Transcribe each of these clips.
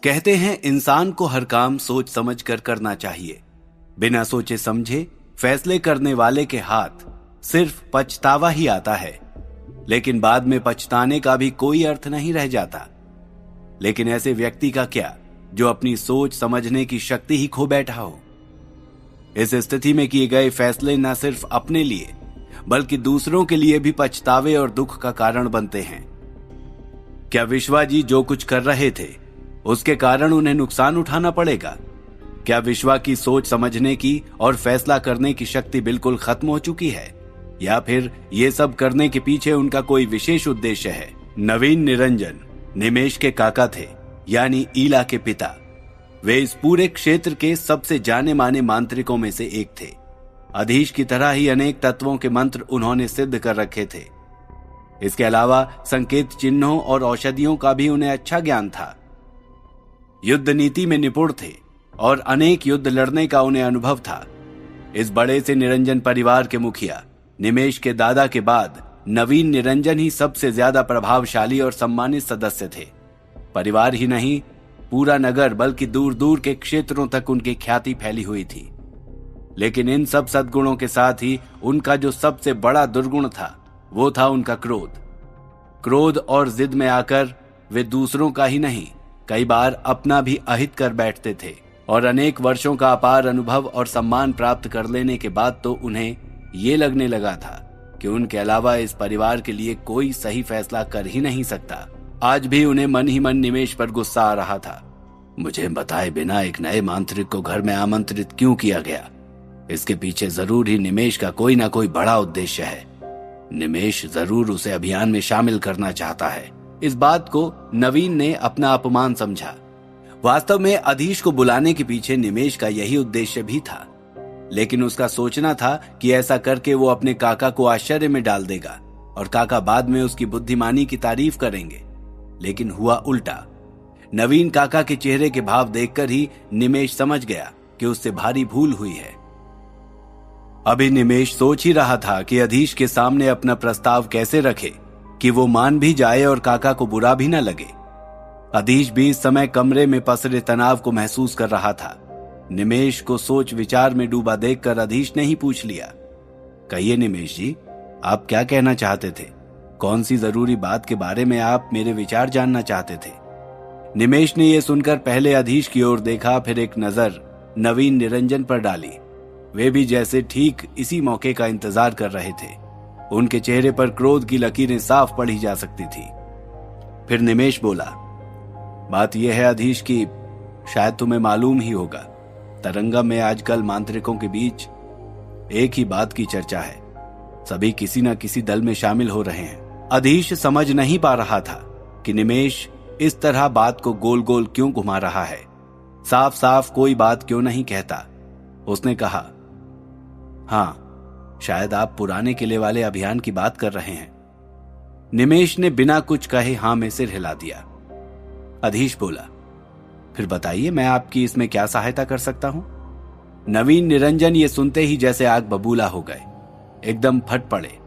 कहते हैं इंसान को हर काम सोच समझ कर करना चाहिए। बिना सोचे समझे फैसले करने वाले के हाथ सिर्फ पछतावा ही आता है, लेकिन बाद में पछताने का भी कोई अर्थ नहीं रह जाता। लेकिन ऐसे व्यक्ति का क्या जो अपनी सोच समझने की शक्ति ही खो बैठा हो। इस स्थिति में किए गए फैसले न सिर्फ अपने लिए बल्कि दूसरों के लिए भी पछतावे और दुख का कारण बनते हैं। क्या विश्वा जी जो कुछ कर रहे थे उसके कारण उन्हें नुकसान उठाना पड़ेगा? क्या विश्वा की सोच समझने की और फैसला करने की शक्ति बिल्कुल खत्म हो चुकी है, या फिर ये सब करने के पीछे उनका कोई विशेष उद्देश्य है? नवीन निरंजन निमेश के काका थे, यानी ईला के पिता। वे इस पूरे क्षेत्र के सबसे जाने माने मांत्रिकों में से एक थे। अधीश की तरह ही अनेक तत्वों के मंत्र उन्होंने सिद्ध कर रखे थे। इसके अलावा संकेत चिन्हों और औषधियों का भी उन्हें अच्छा ज्ञान था। युद्ध नीति में निपुण थे और अनेक युद्ध लड़ने का उन्हें अनुभव था। इस बड़े से निरंजन परिवार के मुखिया निमेश के दादा के बाद नवीन निरंजन ही सबसे ज्यादा प्रभावशाली और सम्मानित सदस्य थे। परिवार ही नहीं, पूरा नगर बल्कि दूर दूर के क्षेत्रों तक उनकी ख्याति फैली हुई थी। लेकिन इन सब सद्गुणों के साथ ही उनका जो सबसे बड़ा दुर्गुण था वो था उनका क्रोध। क्रोध और जिद में आकर वे दूसरों का ही नहीं, कई बार अपना भी अहित कर बैठते थे। और अनेक वर्षों का अपार अनुभव और सम्मान प्राप्त कर लेने के बाद तो उन्हें ये लगने लगा था कि उनके अलावा इस परिवार के लिए कोई सही फैसला कर ही नहीं सकता। आज भी उन्हें मन ही मन निमेश पर गुस्सा आ रहा था। मुझे बताए बिना एक नए मांत्रिक को घर में आमंत्रित क्यों किया गया? इसके पीछे जरूर ही निमेश का कोई ना कोई बड़ा उद्देश्य है। निमेश जरूर उसे अभियान में शामिल करना चाहता है। इस बात को नवीन ने अपना अपमान समझा। वास्तव में अधीश को बुलाने के पीछे निमेश का यही उद्देश्य भी था, लेकिन उसका सोचना था कि ऐसा करके वो अपने काका को आश्चर्य में डाल देगा और काका बाद में उसकी बुद्धिमानी की तारीफ करेंगे। लेकिन हुआ उल्टा। नवीन काका के चेहरे के भाव देखकर ही निमेश समझ गया कि उससे भारी भूल हुई है। अभी निमेश सोच ही रहा था कि अधीश के सामने अपना प्रस्ताव कैसे रखे कि वो मान भी जाए और काका को बुरा भी न लगे। अधीश भी इस समय कमरे में पसरे तनाव को महसूस कर रहा था। निमेश को सोच विचार में डूबा देखकर अधीश ने ही पूछ लिया, कहिए निमेश जी, आप क्या कहना चाहते थे? कौन सी जरूरी बात के बारे में आप मेरे विचार जानना चाहते थे? निमेश ने यह सुनकर पहले अधीश की ओर देखा, फिर एक नजर नवीन निरंजन पर डाली। वे भी जैसे ठीक इसी मौके का इंतजार कर रहे थे। उनके चेहरे पर क्रोध की लकीरें साफ पढ़ी जा सकती थी। फिर निमेश बोला, बात यह है अधीश की शायद तुम्हें मालूम ही होगा, तरंगम में आजकल मांत्रिकों के बीच एक ही बात की चर्चा है। सभी किसी न किसी दल में शामिल हो रहे हैं। अधीश समझ नहीं पा रहा था कि निमेश इस तरह बात को गोल गोल क्यों घुमा रहा है। साफ साफ कोई बात क्यों नहीं कहता। उसने कहा, हाँ, शायद आप पुराने किले वाले अभियान की बात कर रहे हैं। निमेश ने बिना कुछ कहे हाँ में सिर हिला दिया। अधीश बोला, फिर बताइए मैं आपकी इसमें क्या सहायता कर सकता हूं? नवीन निरंजन ये सुनते ही जैसे आग बबूला हो गए, एकदम फट पड़े।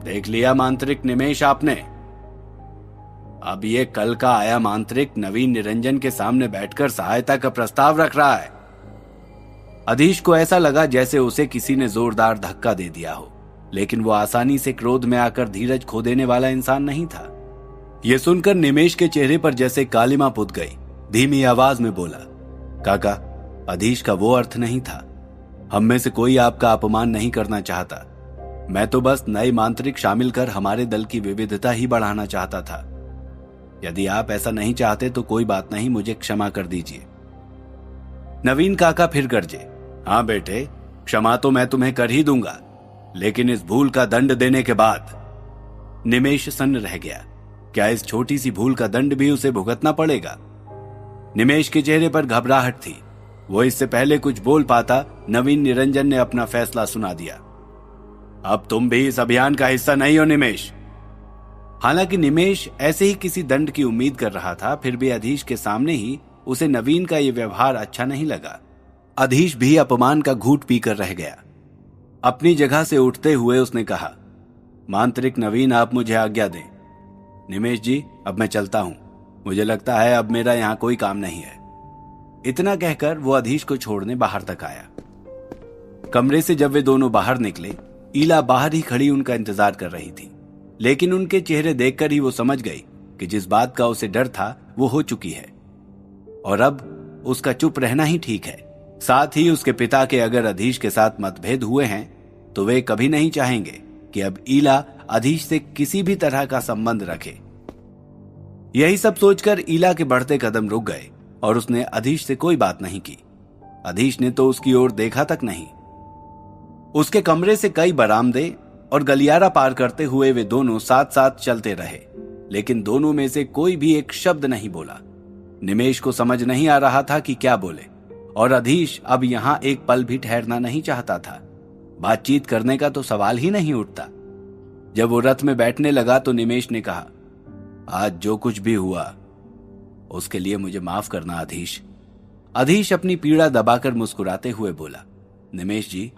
देख लिया मांत्रिक निमेश आपने? अब ये कल का आया मांत्रिक नवीन निरंजन के सामने बैठकर सहायता का प्रस्ताव रख रहा है। अधीश को ऐसा लगा जैसे उसे किसी ने जोरदार धक्का दे दिया हो, लेकिन वो आसानी से क्रोध में आकर धीरज खो देने वाला इंसान नहीं था। यह सुनकर निमेश के चेहरे पर जैसे कालिमा पुत गई। धीमी आवाज में बोला, काका, अधीश का वो अर्थ नहीं था। हम में से कोई आपका अपमान नहीं करना चाहता। मैं तो बस नए मांत्रिक शामिल कर हमारे दल की विविधता ही बढ़ाना चाहता था। यदि आप ऐसा नहीं चाहते तो कोई बात नहीं, मुझे क्षमा कर दीजिए। नवीन काका फिर गरजे, हाँ बेटे, क्षमा तो मैं तुम्हें कर ही दूंगा, लेकिन इस भूल का दंड देने के बाद। निमेश सन्न रह गया। क्या इस छोटी सी भूल का दंड भी उसे भुगतना पड़ेगा? निमेश के चेहरे पर घबराहट थी। वो इससे पहले कुछ बोल पाता, नवीन निरंजन ने अपना फैसला सुना दिया। अब तुम भी इस अभियान का हिस्सा नहीं हो निमेश। हालांकि निमेश ऐसे ही किसी दंड की उम्मीद कर रहा था, फिर भी अधीश के सामने ही उसे नवीन का यह व्यवहार अच्छा नहीं लगा। अधीश भी अपमान का घूंट पीकर रह गया। अपनी जगह से उठते हुए उसने कहा, मांत्रिक नवीन, आप मुझे आज्ञा दें। निमेश जी, अब मैं चलता हूं। मुझे लगता है अब मेरा यहाँ कोई काम नहीं है। इतना कहकर वो अधीश को छोड़ने बाहर तक आया। कमरे से जब वे दोनों बाहर निकले, ईला बाहर ही खड़ी उनका इंतजार कर रही थी, लेकिन उनके चेहरे देखकर ही वो समझ गई कि जिस बात का उसे डर था वो हो चुकी है और अब उसका चुप रहना ही ठीक है। साथ ही उसके पिता के अगर अधीश के साथ मतभेद हुए हैं तो वे कभी नहीं चाहेंगे कि अब ईला अधीश से किसी भी तरह का संबंध रखे। यही सब सोचकर ईला के बढ़ते कदम रुक गए और उसने अधीश से कोई बात नहीं की। अधीश ने तो उसकी ओर देखा तक नहीं। उसके कमरे से कई बरामदे और गलियारा पार करते हुए वे दोनों साथ साथ चलते रहे, लेकिन दोनों में से कोई भी एक शब्द नहीं बोला। निमेश को समझ नहीं आ रहा था कि क्या बोले, और अधीश अब यहां एक पल भी ठहरना नहीं चाहता था। बातचीत करने का तो सवाल ही नहीं उठता। जब वो रथ में बैठने लगा तो निमेश ने कहा, आज जो कुछ भी हुआ उसके लिए मुझे माफ करना अधीश। अधीश अपनी पीड़ा दबाकर मुस्कुराते हुए बोला, निमेश जी,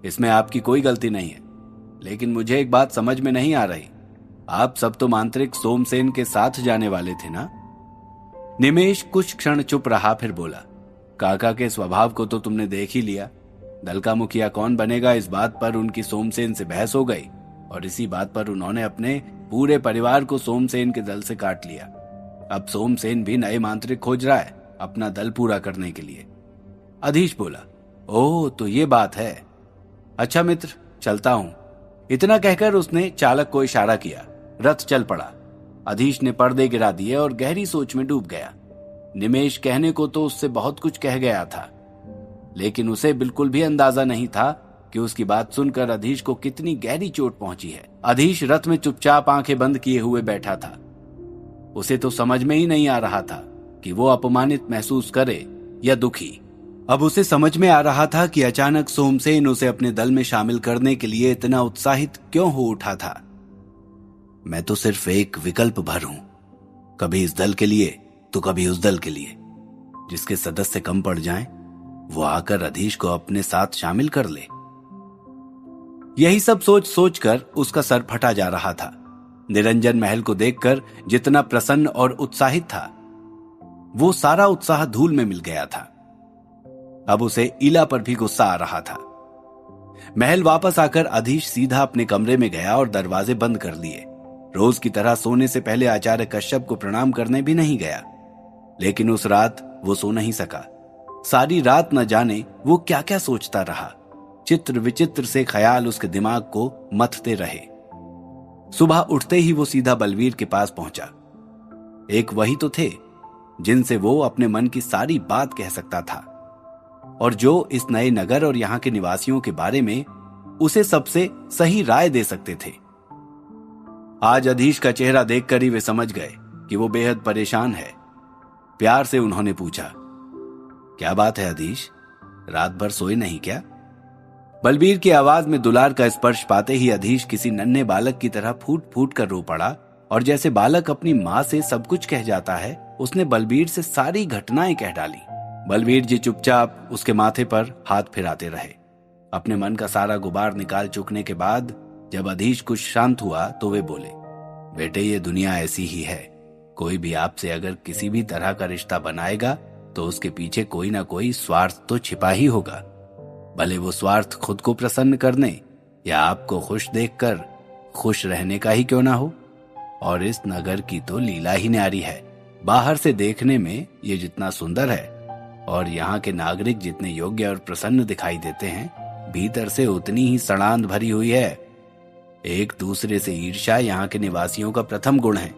इसमें आपकी कोई गलती नहीं है, लेकिन मुझे एक बात समझ में नहीं आ रही। आप सब तो मांत्रिक सोमसेन के साथ जाने वाले थे ना? निमेश कुछ क्षण चुप रहा, फिर बोला, काका के स्वभाव को तो तुमने देख ही लिया। दल का मुखिया कौन बनेगा, इस बात पर उनकी सोमसेन से बहस हो गई और इसी बात पर उन्होंने अपने पूरे परिवार को सोमसेन के दल से काट लिया। अब सोमसेन भी नए मांत्रिक खोज रहा है अपना दल पूरा करने के लिए। अधीश बोला, ओह तो ये बात है। अच्छा मित्र, चलता हूं। इतना कहकर उसने चालक को इशारा किया। रथ चल पड़ा। अधीश ने पर्दे गिरा दिए और गहरी सोच में डूब गया। निमेश कहने को तो उससे बहुत कुछ कह गया था, लेकिन उसे बिल्कुल भी अंदाजा नहीं था कि उसकी बात सुनकर अधीश को कितनी गहरी चोट पहुंची है। अधीश रथ में चुपचाप आंखें बंद किए हुए बैठा था। उसे तो समझ में ही नहीं आ रहा था कि वो अपमानित महसूस करे या दुखी। अब उसे समझ में आ रहा था कि अचानक सोमसेन उसे अपने दल में शामिल करने के लिए इतना उत्साहित क्यों हो उठा था। मैं तो सिर्फ एक विकल्प भर हूं, कभी इस दल के लिए तो कभी उस दल के लिए। जिसके सदस्य कम पड़ जाएं, वो आकर अधीश को अपने साथ शामिल कर ले। यही सब सोच सोचकर उसका सर फटा जा रहा था। निरंजन महल को देखकर जितना प्रसन्न और उत्साहित था, वो सारा उत्साह धूल में मिल गया था। अब उसे ईला पर भी गुस्सा आ रहा था। महल वापस आकर अधीश सीधा अपने कमरे में गया और दरवाजे बंद कर लिए। रोज की तरह सोने से पहले आचार्य कश्यप को प्रणाम करने भी नहीं गया, लेकिन उस रात वो सो नहीं सका। सारी रात न जाने वो क्या क्या सोचता रहा। चित्र विचित्र से ख्याल उसके दिमाग को मथते रहे। सुबह उठते ही वो सीधा बलवीर के पास पहुंचा। एक वही तो थे जिनसे वो अपने मन की सारी बात कह सकता था और जो इस नए नगर और यहां के निवासियों के बारे में उसे सबसे सही राय दे सकते थे। आज अधीश का चेहरा देखकर ही वे समझ गए कि वो बेहद परेशान है। प्यार से उन्होंने पूछा, क्या बात है अधीश, रात भर सोए नहीं क्या? बलबीर की आवाज में दुलार का स्पर्श पाते ही अधीश किसी नन्हे बालक की तरह फूट फूट कर रो पड़ा और जैसे बालक अपनी माँ से सब कुछ कह जाता है, उसने बलबीर से सारी घटनाएं कह डाली। बलबीर जी चुपचाप उसके माथे पर हाथ फिराते रहे। अपने मन का सारा गुबार निकाल चुकने के बाद जब अधीश कुछ शांत हुआ तो वे बोले, बेटे ये दुनिया ऐसी ही है। कोई भी आपसे अगर किसी भी तरह का रिश्ता बनाएगा तो उसके पीछे कोई ना कोई स्वार्थ तो छिपा ही होगा, भले वो स्वार्थ खुद को प्रसन्न करने या आपको खुश देखकर खुश रहने का ही क्यों ना हो। और इस नगर की तो लीला ही न्यारी है। बाहर से देखने में ये जितना सुंदर है और यहाँ के नागरिक जितने योग्य और प्रसन्न दिखाई देते हैं, भीतर से उतनी ही सड़ांध भरी हुई है। एक दूसरे से ईर्ष्या यहाँ के निवासियों का प्रथम गुण है।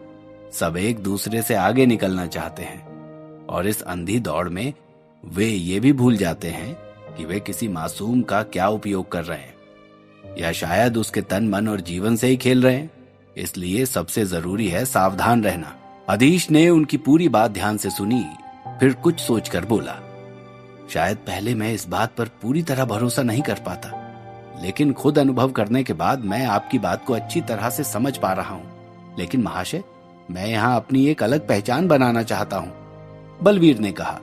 सब एक दूसरे से आगे निकलना चाहते हैं और इस अंधी दौड़ में वे ये भी भूल जाते हैं कि वे किसी मासूम का क्या उपयोग कर रहे हैं या शायद उसके तन मन और जीवन से ही खेल रहे हैं। इसलिए सबसे जरूरी है सावधान रहना। अधीश ने उनकी पूरी बात ध्यान से सुनी, फिर कुछ सोचकर बोला, शायद पहले मैं इस बात पर पूरी तरह भरोसा नहीं कर पाता, लेकिन खुद अनुभव करने के बाद मैं आपकी बात को अच्छी तरह से समझ पा रहा हूं। लेकिन महाशय, मैं यहाँ अपनी एक अलग पहचान बनाना चाहता हूं। बलवीर ने कहा,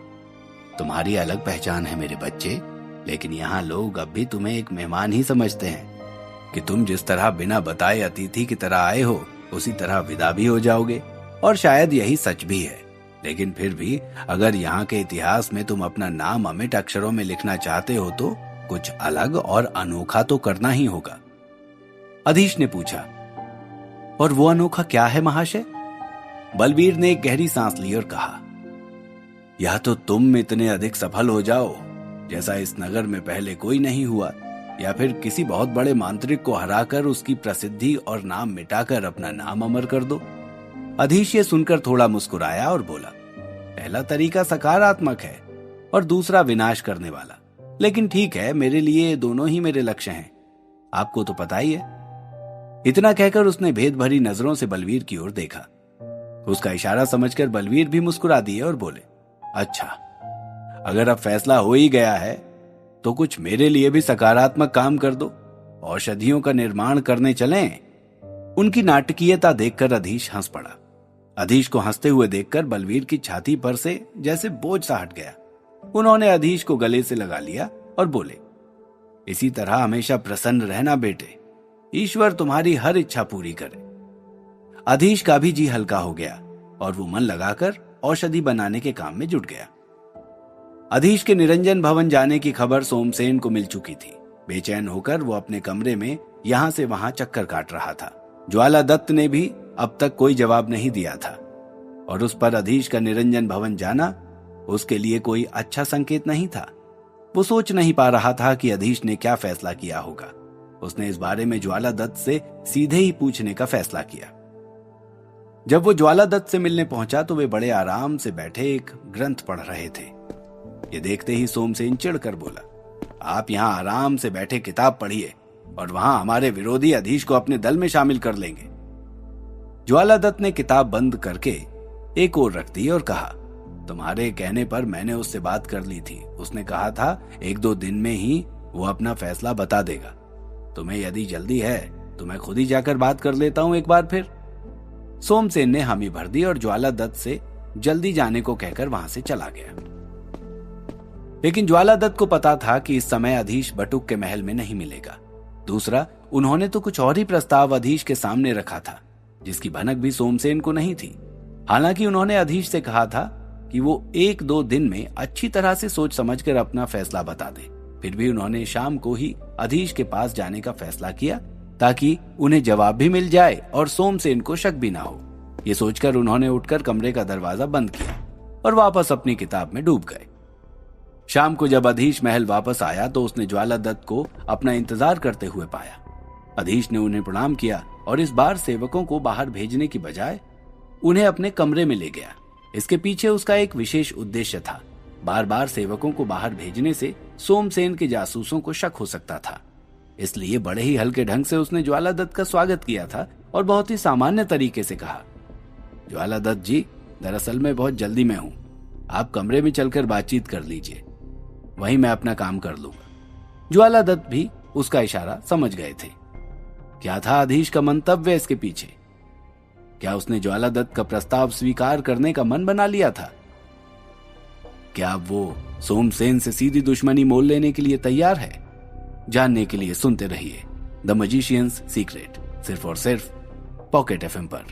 तुम्हारी अलग पहचान है मेरे बच्चे, लेकिन यहाँ लोग अब भी तुम्हें एक मेहमान ही समझते हैं कि तुम जिस तरह बिना बताए अतिथि की तरह आए हो, उसी तरह विदा भी हो जाओगे। और शायद यही सच भी है। लेकिन फिर भी अगर यहाँ के इतिहास में तुम अपना नाम अमिट अक्षरों में लिखना चाहते हो तो कुछ अलग और अनोखा तो करना ही होगा। अधीश ने पूछा, और वो अनोखा क्या है महाशय? बलवीर ने एक गहरी सांस ली और कहा, या तो तुम इतने अधिक सफल हो जाओ जैसा इस नगर में पहले कोई नहीं हुआ, या फिर किसी बहुत बड़े मांत्रिक को हराकर उसकी प्रसिद्धि और नाम मिटाकर अपना नाम अमर कर दो। अधीश ये सुनकर थोड़ा मुस्कुराया और बोला, पहला तरीका सकारात्मक है और दूसरा विनाश करने वाला, लेकिन ठीक है, मेरे लिए दोनों ही मेरे लक्ष्य हैं, आपको तो पता ही है। इतना कहकर उसने भेद भरी नजरों से बलवीर की ओर देखा। उसका इशारा समझकर बलवीर भी मुस्कुरा दिए और बोले, अच्छा, अगर अब फैसला हो ही गया है तो कुछ मेरे लिए भी सकारात्मक काम कर दो, औषधियों का निर्माण करने चलें। उनकी नाटकीयता देखकर अधीश हंस पड़ा। अधीश को हंसते हुए देखकर बलवीर की छाती पर से जैसे बोझ सा हट गया। उन्होंने अधीश को गले से लगा लिया और बोले, इसी तरह हमेशा प्रसन्न रहना बेटे, ईश्वर तुम्हारी हर इच्छा पूरी करे। अधीश का भी जी हल्का हो गया और वो मन लगाकर औषधि बनाने के काम में जुट गया। अधीश के निरंजन भवन जाने की खबर सोमसेन को मिल चुकी थी। बेचैन होकर वो अपने कमरे में यहां से वहां चक्कर काट रहा था। ज्वाला दत्त ने भी अब तक कोई जवाब नहीं दिया था और उस पर अधीश का निरंजन भवन जाना उसके लिए कोई अच्छा संकेत नहीं था। वो सोच नहीं पा रहा था कि अधीश ने क्या फैसला किया होगा। उसने इस बारे में ज्वाला दत्त से सीधे ही पूछने का फैसला किया। जब वो ज्वाला दत्त से मिलने पहुंचा तो वे बड़े आराम से बैठे एक ग्रंथ पढ़ रहे थे। ये देखते ही सोमसेन चिढ़कर बोला, आप यहाँ आराम से बैठे किताब पढ़िए और वहां हमारे विरोधी अधीश को अपने दल में शामिल कर लेंगे। ज्वाला दत्त ने किताब बंद करके एक ओर रख दी और कहा, तुम्हारे कहने पर मैंने उससे बात कर ली थी। उसने कहा था 1-2 दिन में ही वो अपना फैसला बता देगा। तुम्हें यदि जल्दी है तो मैं खुद ही जाकर बात कर लेता हूं एक बार फिर। सोमसेन ने हामी भर दी और ज्वाला दत्त से जल्दी जाने को कहकर वहां से चला गया। लेकिन ज्वाला दत्त को पता था कि इस समय अधीश बटुक के महल में नहीं मिलेगा। दूसरा, उन्होंने तो कुछ और ही प्रस्ताव अधीश के सामने रखा था जिसकी भनक भी सोमसेन को नहीं थी। हालांकि उन्होंने अधीश से कहा था कि वो 1-2 दिन में अच्छी तरह से सोच समझकर अपना फैसला बता दे। फिर भी उन्होंने शाम को ही अधीश के पास जाने का फैसला किया ताकि उन्हें जवाब भी मिल जाए और सोमसेन को शक भी ना हो। ये सोचकर उन्होंने उठकर कमरे का दरवाजा बंद किया और वापस अपनी किताब में डूब गए। शाम को जब अधीश महल वापस आया तो उसने ज्वाला दत्त को अपना इंतजार करते हुए पाया। अधीश ने उन्हें प्रणाम किया और इस बार सेवकों को बाहर भेजने की बजाय उन्हें अपने कमरे में ले गया। इसके पीछे उसका एक विशेष उद्देश्य था। बार बार सेवकों को बाहर भेजने से सोमसेन के जासूसों को शक हो सकता था। इसलिए बड़े ही हल्के ढंग से उसने ज्वाला दत्त का स्वागत किया था और बहुत ही सामान्य तरीके से कहा, ज्वाला दत्त जी, दरअसल मैं बहुत जल्दी में हूं, आप कमरे में चलकर बातचीत कर लीजिए, वहीं मैं अपना काम कर लूंगा। ज्वाला दत्त भी उसका इशारा समझ गए थे। क्या था अधीश का मंतव्य इसके पीछे? क्या उसने ज्वाला दत्त का प्रस्ताव स्वीकार करने का मन बना लिया था? क्या अब वो सोमसेन से सीधी दुश्मनी मोल लेने के लिए तैयार है? जानने के लिए सुनते रहिए द मैजिशियंस सीक्रेट, सिर्फ और सिर्फ पॉकेट FM पर।